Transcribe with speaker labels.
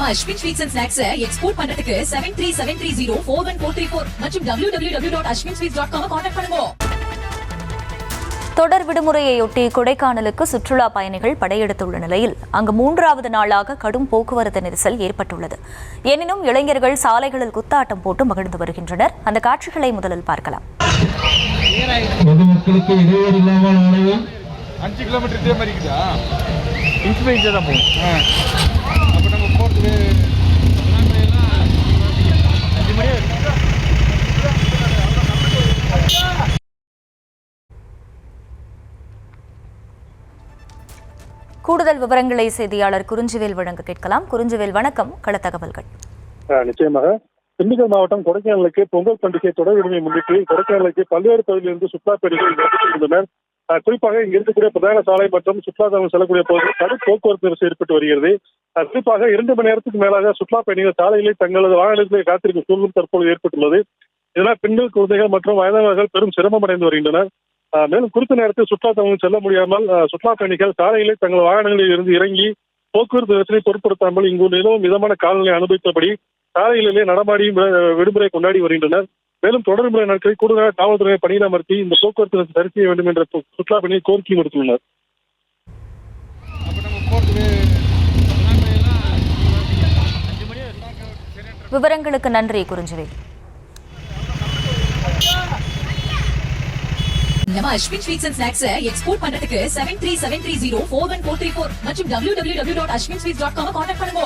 Speaker 1: நம்ம Ashwin sweets and snacks export பண்றதுக்கு 7373041434 மற்றும் www.ashwinsweets.com கான்டாக்ட் பண்ணுங்க.
Speaker 2: தொடர் விடுமுறையொட்டி கொடைக்கானலுக்கு சுற்றுலா பயணிகள் படையெடுத்துள்ள நிலையில் அங்கு 3வது நாளாக கடும் போக்குவரத்து நெரிசல் ஏற்பட்டுள்ளது. எனினும் இளைஞர்கள் சாலைகளில் குத்தாட்டம் போட்டு மகிழ்ந்து வருகின்றனர். அந்த காட்சிகளை முதலில் பார்க்கலாம்.
Speaker 3: பொதுமக்களுக்கு இடையூறு இல்லாமல்
Speaker 4: 5 கிலோமீட்டர் இதே மாதிரி இருக்குதா? இன்ச் பை இன்ச்சாக தான் போகும். அப்போ நம்ம போகிறதுக்கு 5 மணி.
Speaker 2: கூடுதல் விவரங்களை செய்தியாளர் குறிஞ்சிவேல் வழங்க கேட்கலாம். குறிஞ்சிவேல், வணக்கம். கள தகவல்கள்.
Speaker 5: நிச்சயமாக திண்டுக்கல் மாவட்டம் கொடைக்கானலுக்கு பொங்கல் பண்டிகை தொடர் விடுமையை முன்னிட்டு கொடைக்கானலுக்கு பல்வேறு பகுதியிலிருந்து சுற்றுலா பயணிகள் இருந்தனர். குறிப்பாக இங்கு இருக்கக்கூடிய பிரதான சாலை மற்றும் சுற்றுலா தலம் செல்லக்கூடிய பகுதியில் கடும் போக்குவரத்து நெரிசல் ஏற்பட்டு வருகிறது. குறிப்பாக 2 மணி நேரத்துக்கு மேலாக சுற்றுலா பயணிகள் சாலைகளில் தங்களது வாகனங்களை காத்திருக்கும் சூழலும் தற்போது ஏற்பட்டுள்ளது. இதனால் பெண்கள், குழந்தைகள் மற்றும் வயதானவர்கள் பெரும் சிரமம் அடைந்து வருகின்றனர். மேலும் குறித்த நேரத்தில் சுற்றுலா தலங்கள் செல்ல முடியாமல் சுற்றுலா பயணிகள் சாலைகளை தங்கள் வாகனங்களில் இருந்து இறங்கி போக்குவரத்து நெரிசலை பொருட்படுத்தாமல் இங்கு நிலவும் மிதமான காலநிலை அனுபவித்தபடி சாலைகளிலே நடமாடி விடுமுறை கொண்டாடி வருகின்றனர். மேலும் தொடர் விடுமுறை நாட்களில் கூடுதலாக காவல்துறையை பணியில் அமர்த்தி இந்த போக்குவரத்து சரி செய்ய வேண்டும் என்ற சுற்றுலா பயணிகள் கோரிக்கை விடுத்துள்ளனர்.
Speaker 2: விவரங்களுக்கு நன்றி குறிஞ்சிவேல்.
Speaker 1: நம்ம Ashwin sweets and snacks export பண்றதுக்கு 7373041434 மற்றும் www.ashwinsweets.com கான்டாக்ட் பண்ணுங்க.